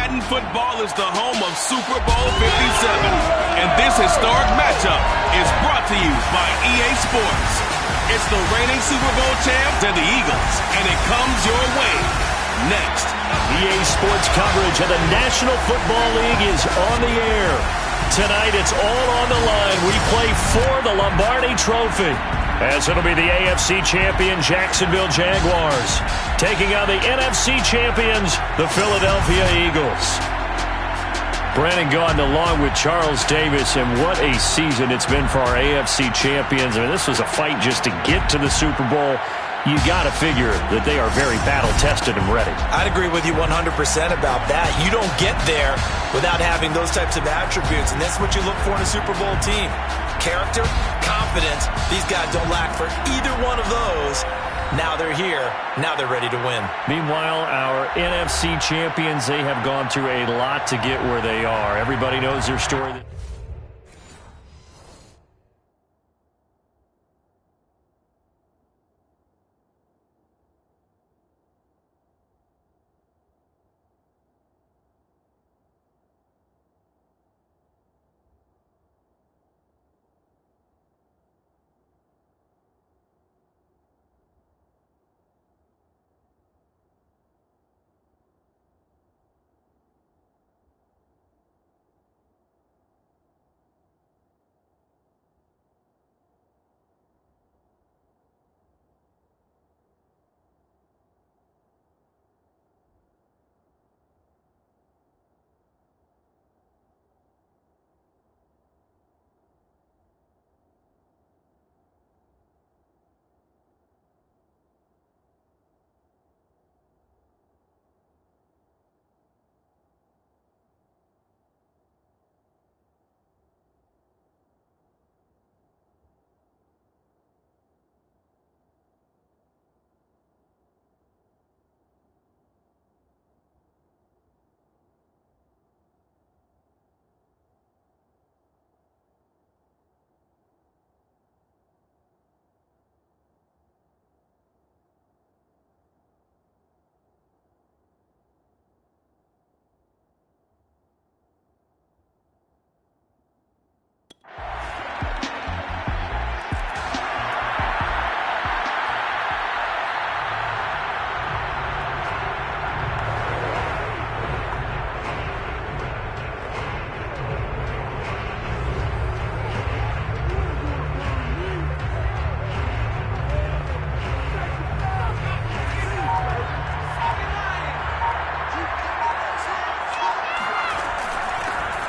Madden football is the home of Super Bowl 57. And this historic matchup is brought to you by EA Sports. It's the reigning Super Bowl champs and the Eagles, and it comes your way next. EA Sports coverage of the National Football League is on the air. Tonight, it's all on the line. We play for the Lombardi Trophy, as it'll be the AFC champion Jacksonville Jaguars taking on the NFC champions, the Philadelphia Eagles. Brandon Gaudin along with Charles Davis, and what a season it's been for our AFC champions. I mean, this was a fight just to get to the Super Bowl. You got to figure that they are very battle-tested and ready. I'd agree with you 100% about that. You don't get there without having those types of attributes, and that's what you look for in a Super Bowl team. Character, confidence. These guys don't lack for either one of those. Now they're here. Now they're ready to win. Meanwhile, our NFC champions, they have gone through a lot to get where they are. Everybody knows their story.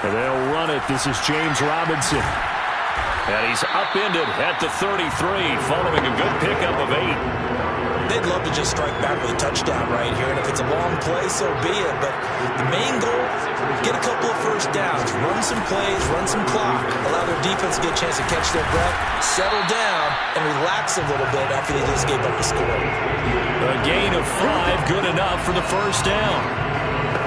And they'll run it. This is James Robinson. And he's upended at the 33, following a good pickup of 8. They'd love to just strike back with a touchdown right here, and if it's a long play, so be it. But the main goal, get a couple of first downs, run some plays, run some clock, allow their defense to get a chance to catch their breath, settle down, and relax a little bit after they just gave up the score. A gain of 5, good enough for the first down.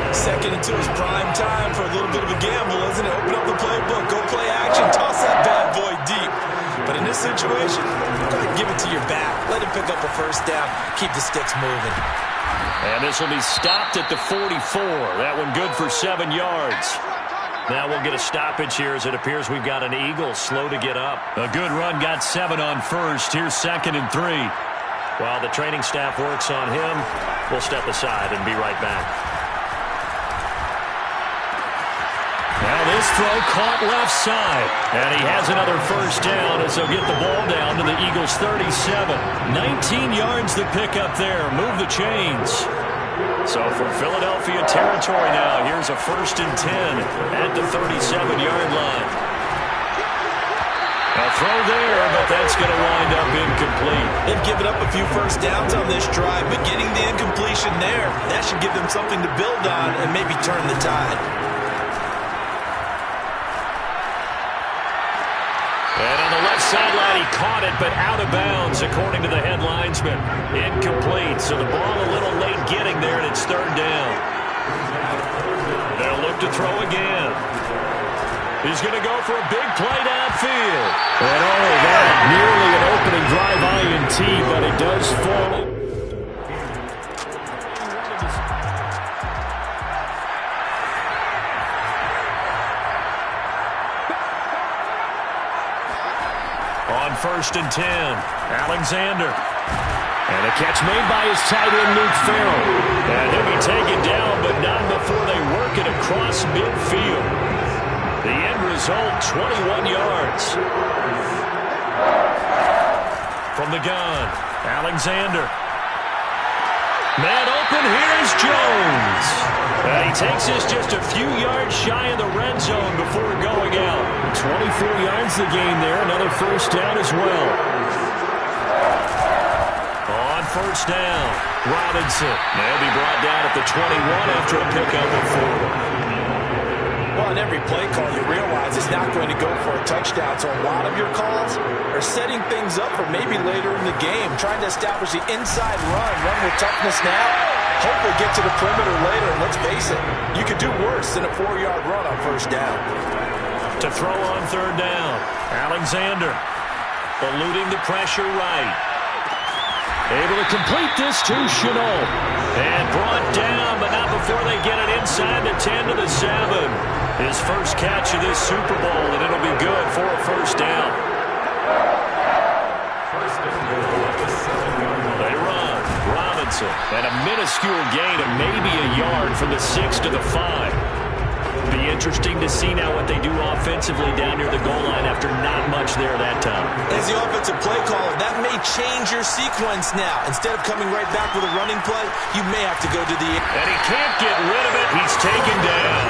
Second and 2 is prime time for a little bit of a gamble, isn't it? Open up the playbook, go play action, toss that bad boy deep. But in this situation, go ahead and give it to your back. Let him pick up a first down. Keep the sticks moving. And this will be stopped at the 44. That one good for 7 yards. Now we'll get a stoppage here as it appears we've got an Eagle slow to get up. A good run, got 7 on first. Here's 2nd and 3. While the training staff works on him, we'll step aside and be right back. Now this throw caught left side. And he has another first down as they'll get the ball down to the Eagles' 37. 19 yards to pick up there. Move the chains. So for Philadelphia territory now, here's a 1st and 10 at the 37-yard line. A throw there, but that's going to wind up incomplete. They've given up a few first downs on this drive, but getting the incompletion there, that should give them something to build on and maybe turn the tide. And on the left sideline, he caught it, but out of bounds, according to the head linesman. Incomplete, so the ball a little late getting there, and it's 3rd down. They'll look to throw again. He's going to go for a big play downfield. And all of that, nearly an opening drive INT, but it does fall. first and 10. Alexander. And a catch made by his tight end, Luke Farrell. And he'll be taken down, but not before they work it across midfield. The end result, 21 yards. From the gun, Alexander. Man open, here's Jones. And he takes this just a few yards shy of the red zone before going out. 24 yards the game there, another first down as well. On first down, Robinson. They'll be brought down at the 21 after a pickup of 4. Well, in every play call, you realize it's not going to go for a touchdown. So a lot of your calls are setting things up for maybe later in the game, trying to establish the inside run with toughness now, hopefully get to the perimeter later. And let's face it, you could do worse than a 4-yard run on first down. To throw on third down, Alexander eluding the pressure right. Able to complete this to Chenault. And brought down, but not before they get it inside the 10 to the 7. His first catch of this Super Bowl, and it'll be good for a first down. They run. Robinson. And a minuscule gain of maybe a yard from the 6 to the 5. Be interesting to see now what they do offensively down near the goal line after not much there that time. As the offensive play caller, that may change your sequence now. Instead of coming right back with a running play, you may have to go to the... And he can't get rid of it. He's taken down.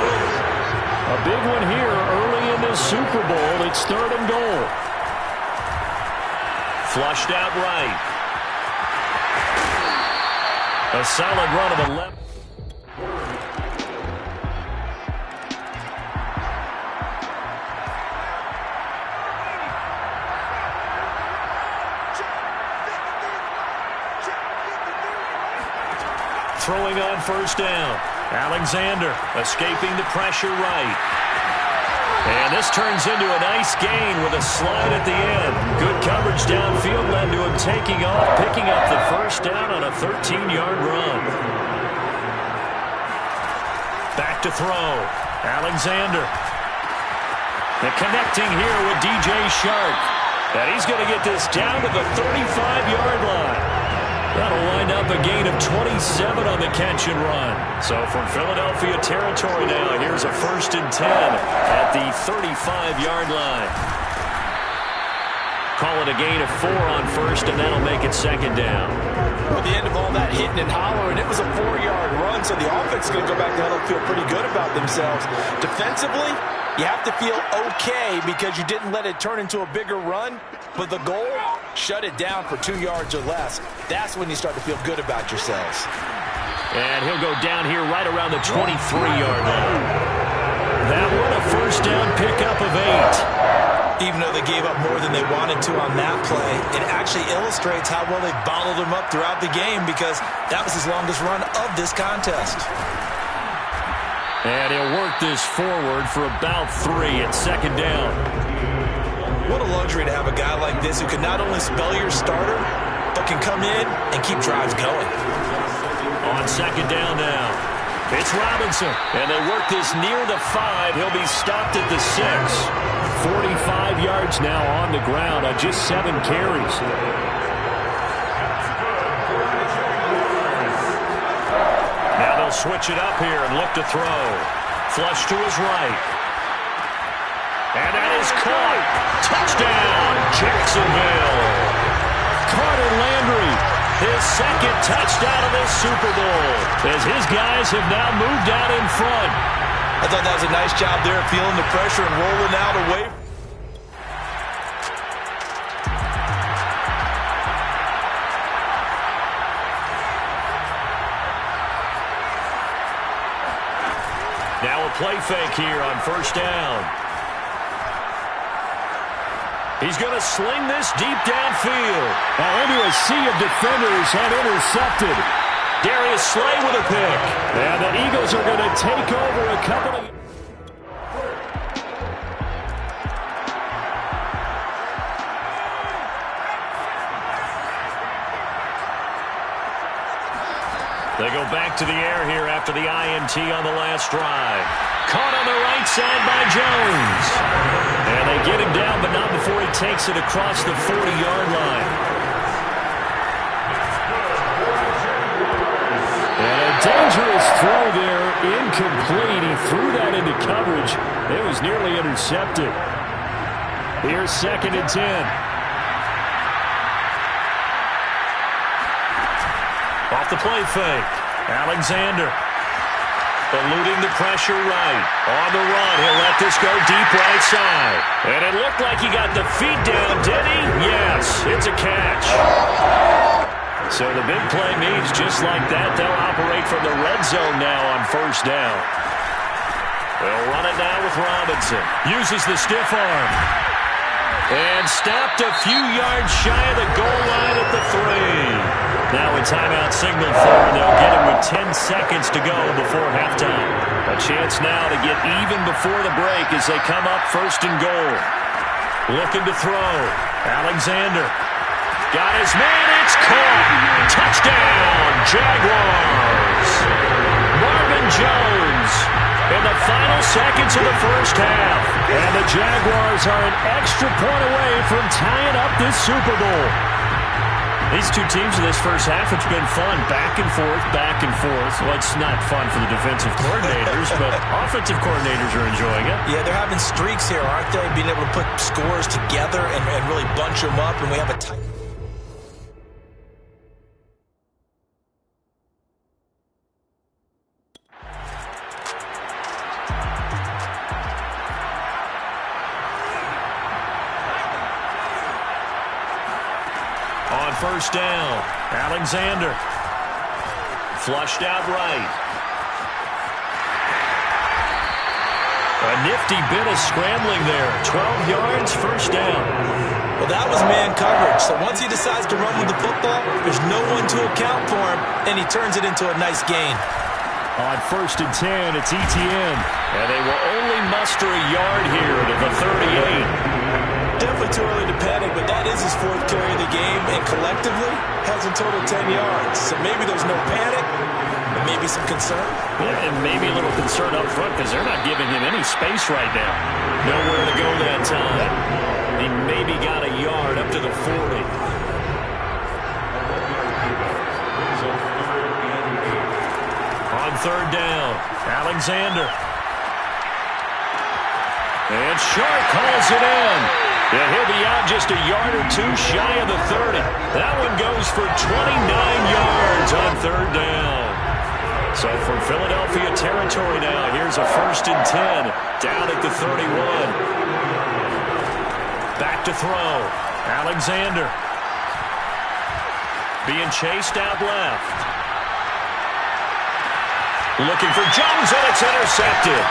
A big one here early in this Super Bowl. It's third and goal. Flushed out right. A solid run of the left. Throwing on first down. Alexander escaping the pressure right. And this turns into a nice gain with a slide at the end. Good coverage downfield led to him taking off, picking up the first down on a 13-yard run. Back to throw. Alexander. The connecting here with DJ Shark. And he's going to get this down to the 35-yard line. That'll wind up a gain of 27 on the catch and run. So from Philadelphia territory now, here's a first and 10 at the 35-yard line. Call it a gain of 4 on first, and that'll make it second down. With the end of all that hitting and hollering, it was a 4-yard run, so the offense is going to go back to huddle and feel pretty good about themselves. Defensively, you have to feel okay because you didn't let it turn into a bigger run, but the goal, shut it down for 2 yards or less. That's when you start to feel good about yourselves. And he'll go down here right around the 23-yard line. That one a first down pickup of 8. Even though they gave up more than they wanted to on that play, it actually illustrates how well they bottled him up throughout the game because that was his longest run of this contest. And he'll work this forward for about 3 at second down. What a luxury to have a guy like this who can not only spell your starter, but can come in and keep drives going. On second down now, it's Robinson. And they work this near the 5. He'll be stopped at the 6. 45 yards now on the ground on just 7 carries. Now they'll switch it up here and look to throw. Flush to his right. And that is caught. Touchdown, Jacksonville. Carter Landry, his second touchdown of this Super Bowl, as his guys have now moved out in front. I thought that was a nice job there, feeling the pressure and rolling out away. Now a play fake here on first down. He's going to sling this deep downfield. Now into a sea of defenders and intercepted. Darius Slay with a pick. And the Eagles are going to take over a couple of... They go back to the air here after the INT on the last drive. Caught on the right side by Jones. And they get him down, but not before he takes it across the 40-yard line. And a dangerous throw there, incomplete. He threw that into coverage. It was nearly intercepted. Here's 2nd and 10. Off the play fake. Alexander eluding the pressure right. On the run, he'll let this go deep right side. And it looked like he got the feet down, did he? Yes, it's a catch. So the big play means just like that, they'll operate from the red zone now on 1st down. They'll run it now with Robinson. Uses the stiff arm. And stopped a few yards shy of the goal line at the 3. Now a timeout signal for, and they'll get him with 10 seconds to go before halftime. A chance now to get even before the break as they come up 1st and goal. Looking to throw. Alexander. Got his man. It's caught. Touchdown, Jaguars. Marvin Jones in the final seconds of the 1st half. And the Jaguars are an extra point away from tying up this Super Bowl. These two teams in this 1st half, it's been fun. Back and forth, back and forth. Well, it's not fun for the defensive coordinators, but offensive coordinators are enjoying it. Yeah, they're having streaks here, aren't they? Being able to put scores together and really bunch them up, and we have a tight... On 1st down, Alexander. Flushed out right. A nifty bit of scrambling there. 12 yards, 1st down. Well, that was man coverage. So once he decides to run with the football, there's no one to account for him, and he turns it into a nice gain. On 1st and 10, it's Etienne. And they will only muster a yard here to the 38. Definitely too early to panic, but that is his 4th carry of the game, and collectively has a total 10 yards. So maybe there's no panic, but maybe some concern. Yeah, and maybe a little concern up front because they're not giving him any space right now. Nowhere to go that time. He maybe got a yard up to the 40. On 3rd down, Alexander. And Sharp calls it in. Yeah, he'll be out just a yard or two shy of the 30. That one goes for 29 yards on 3rd down. So from Philadelphia territory now, here's a 1st and 10 down at the 31. Back to throw. Alexander. Being chased out left. Looking for Jones, and it's intercepted.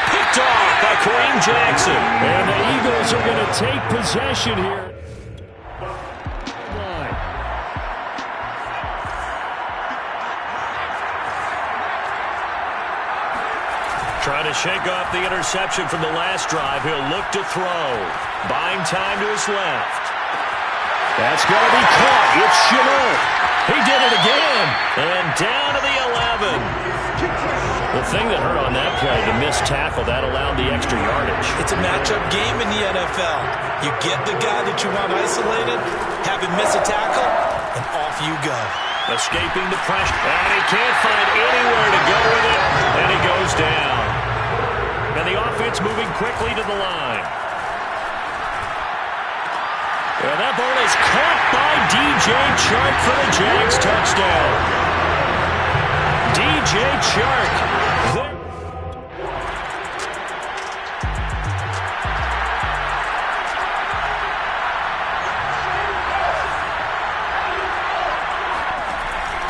Picked off by Kareem Jackson. And the Eagles are going to take possession here. Trying to shake off the interception from the last drive. He'll look to throw. Buying time to his left. That's going to be caught. It's Chanel. He did it again. And down to the 11. The thing that hurt on that play, the missed tackle, that allowed the extra yardage. It's a matchup game in the NFL. You get the guy that you want isolated, have him miss a tackle, and off you go. Escaping the pressure, and he can't find anywhere to go with it, and he goes down. And the offense moving quickly to the line. And that ball is caught by DJ Chark for the Jags touchdown. DJ Chark.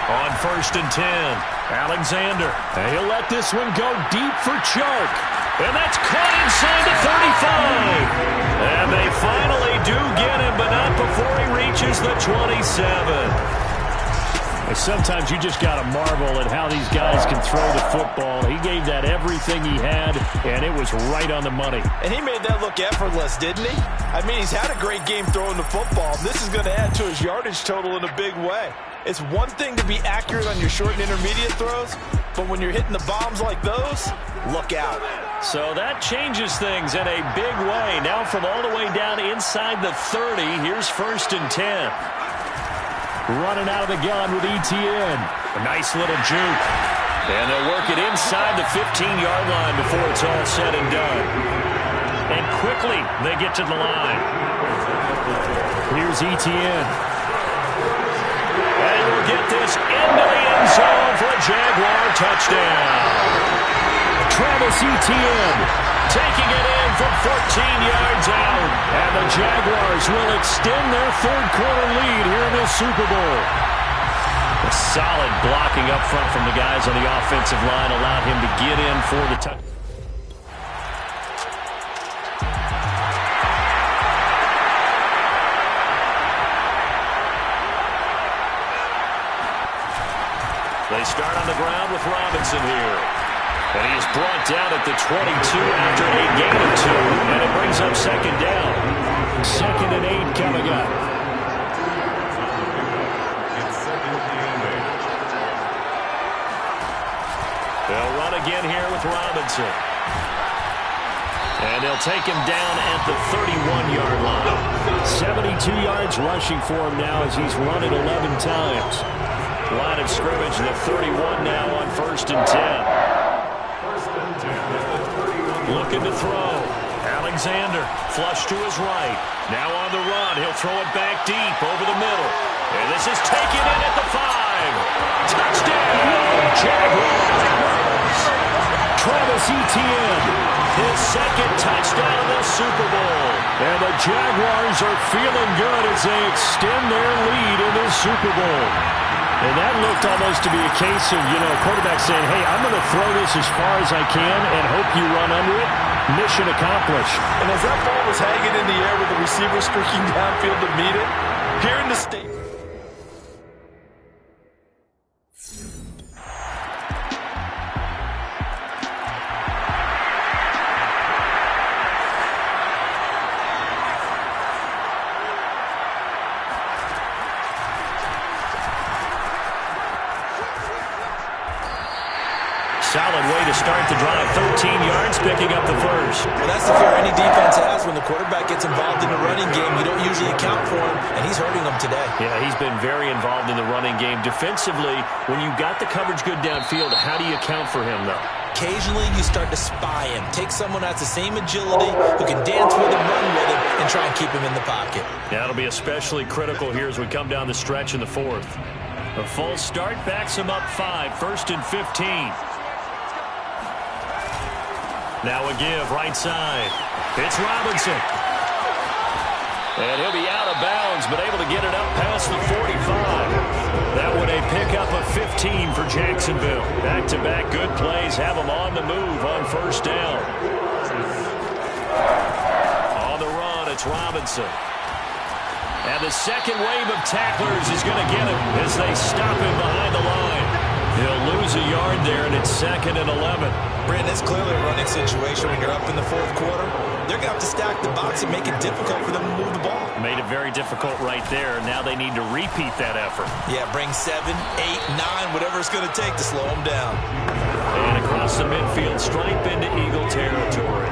On 1st and 10, Alexander. And he'll let this one go deep for Chark. And that's caught inside the 35. And they finally do get him, but not before he reaches the 27. Sometimes you just got to marvel at how these guys can throw the football. He gave that everything he had, and it was right on the money. And he made that look effortless, didn't he? I mean, he's had a great game throwing the football. This is going to add to his yardage total in a big way. It's one thing to be accurate on your short and intermediate throws, but when you're hitting the bombs like those, look out. So that changes things in a big way. Now from all the way down inside the 30, here's 1st and 10. Running out of the gun with Etienne. A nice little juke. And they'll work it inside the 15-yard line before it's all said and done. And quickly they get to the line. Here's Etienne. And he will get this into the end zone for a Jaguar touchdown. Travis Etienne taking it in from 14 yards out. And the Jaguars will extend their third-quarter lead here in the Super Bowl. A solid blocking up front from the guys on the offensive line allowed him to get in for the touchdown. They start on the ground with Robinson here. And he is brought down at the 22 after a gain of 2. And it brings up 2nd down. 2nd and 8 coming up. They'll run again here with Robinson. And they'll take him down at the 31-yard line. 72 yards rushing for him now as he's run it 11 times. Line of scrimmage, the 31 now on 1st and 10. Looking to throw. Alexander, flush to his right. Now on the run. He'll throw it back deep over the middle. And this is taken in at the 5. Touchdown, Jaguars. Travis Etienne, his 2nd touchdown of the Super Bowl. And the Jaguars are feeling good as they extend their lead in this Super Bowl. And that looked almost to be a case of, quarterback saying, hey, I'm going to throw this as far as I can and hope you run under it. Mission accomplished. And as that ball was hanging in the air with the receiver streaking downfield to meet it, here in the state. Solid way to start the drive. 13 yards, picking up the first. Well, that's the fear any defense has when the quarterback gets involved in the running game. You don't usually account for him, and he's hurting them today. Yeah, he's been very involved in the running game. Defensively, when you got the coverage good downfield, how do you account for him, though? Occasionally, you start to spy him. Take someone that has the same agility, who can dance with him, run with him, and try and keep him in the pocket. Yeah, that'll be especially critical here as we come down the stretch in the 4th. A false start backs him up 5, 1st and 15. Now a give, right side. It's Robinson. And he'll be out of bounds, but able to get it up past the 45. That one a pickup of 15 for Jacksonville. Back-to-back good plays have them on the move on 1st down. On the run, it's Robinson. And the second wave of tacklers is going to get him as they stop him behind the line. He'll lose a yard there, and it's 2nd and 11. Brandon, it's clearly a running situation when you're up in the 4th quarter. They're going to have to stack the box and make it difficult for them to move the ball. Made it very difficult right there. Now they need to repeat that effort. Yeah, bring 7, 8, 9, whatever it's going to take to slow them down. And across the midfield, stripe into Eagle territory.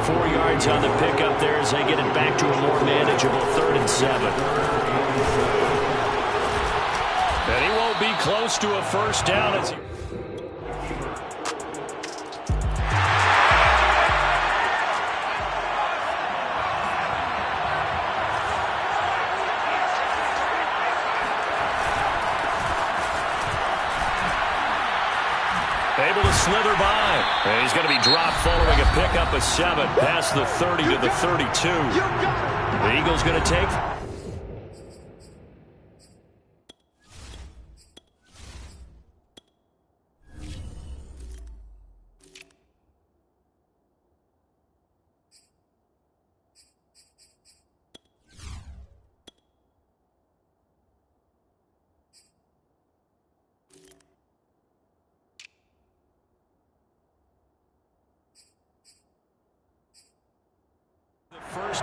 4 yards on the pickup there as they get it back to a more manageable 3rd and 7. And he won't be close to a 1st down as he... Able to slither by. And he's going to be dropped following a pickup of 7 past the 30 to the 32. The Eagles going to take...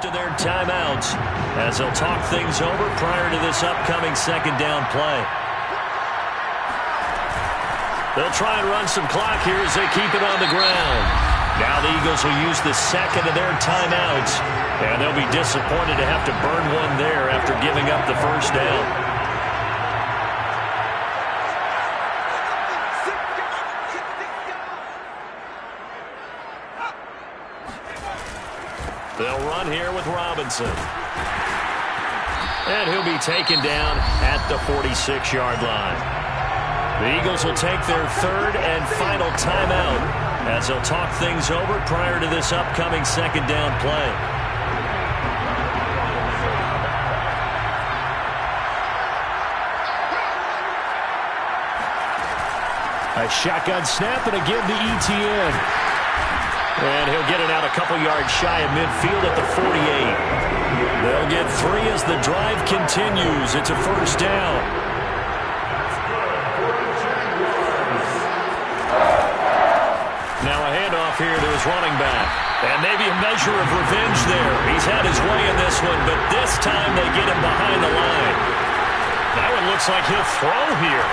To their timeouts as they'll talk things over prior to this upcoming second down play. They'll try and run some clock here as they keep it on the ground. Now the Eagles will use the second of their timeouts, and they'll be disappointed to have to burn one there after giving up the first down. They'll run here with Robinson. And he'll be taken down at the 46-yard line. The Eagles will take their third and final timeout as they'll talk things over prior to this upcoming second down play. A shotgun snap and again to ETN. And he'll get it out a couple yards shy of midfield at the 48. They'll get 3 as the drive continues. It's a first down. Now a handoff here to his running back. And maybe a measure of revenge there. He's had his way in this one, but this time they get him behind the line. That one looks like he'll throw here.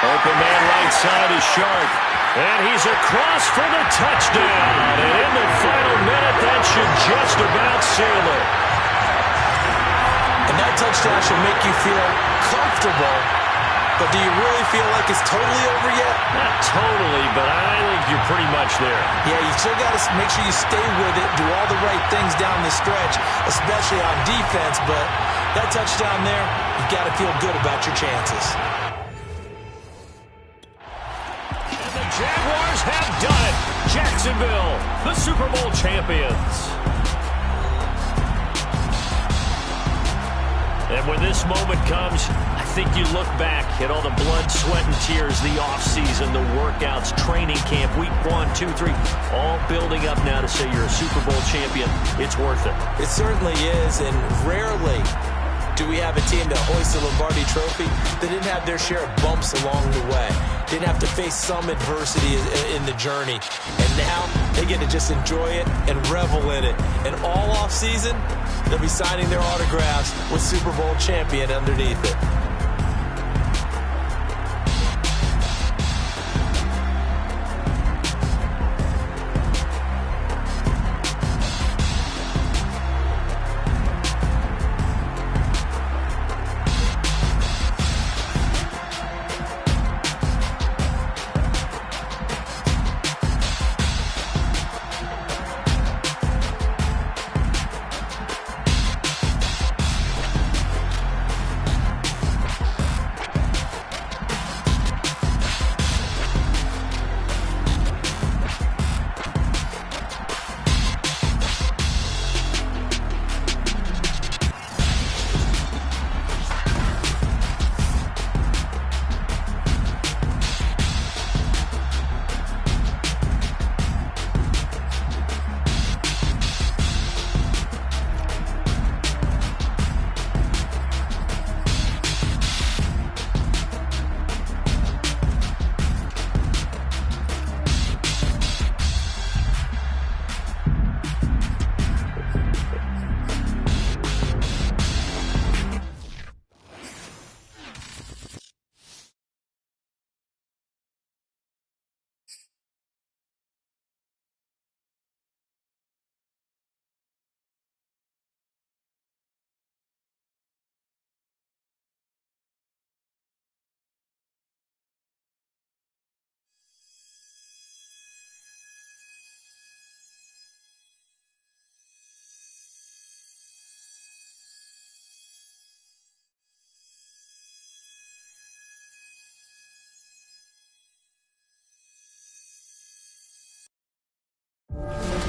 Open man right side is Sharp. And he's across for the touchdown. And in the final minute, that should just about seal it. And that touchdown should make you feel comfortable. But do you really feel like it's totally over yet? Not totally, but I think you're pretty much there. Yeah, you still got to make sure you stay with it, do all the right things down the stretch, especially on defense. But that touchdown there, you got to feel good about your chances. Jaguars have done it. Jacksonville, the Super Bowl champions. And when this moment comes, I think you look back at all the blood, sweat, and tears, the offseason, the workouts, training camp, week 1, 2, 3, all building up now to say you're a Super Bowl champion. It's worth it. It certainly is, and rarely do we have a team that hoists the Lombardi Trophy that didn't have their share of bumps along the way, didn't have to face some adversity in the journey, and now they get to just enjoy it and revel in it. And all offseason, they'll be signing their autographs with Super Bowl champion underneath it.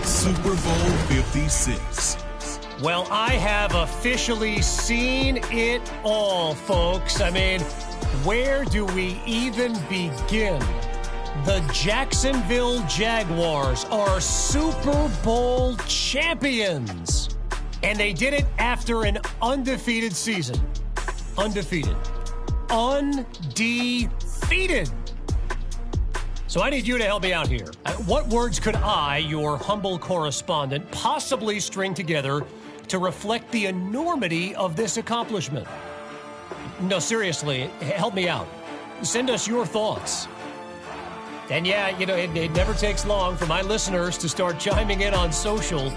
Super Bowl 56. Well, I have officially seen it all, folks. I mean, where do we even begin? The Jacksonville Jaguars are Super Bowl champions. And they did it after an undefeated season. Undefeated. So I need you to help me out here. What words could I, your humble correspondent, possibly string together to reflect the enormity of this accomplishment? No, seriously, help me out. Send us your thoughts. And yeah, it never takes long for my listeners to start chiming in on social.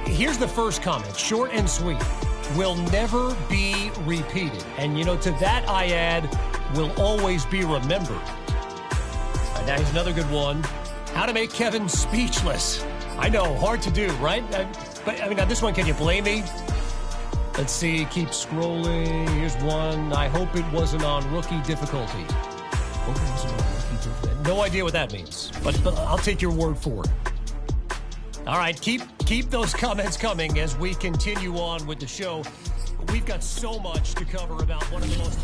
Here's the first comment, short and sweet. Will never be repeated. And, to that I add, will always be remembered. Now here's another good one. How to make Kevin speechless. I know, hard to do, right? But now this one, can you blame me? Let's see, keep scrolling. Here's one. I hope it wasn't on rookie difficulty. Hope it wasn't on rookie difficulty. No idea what that means, but I'll take your word for it. All right, keep those comments coming as we continue on with the show. We've got so much to cover about one of the most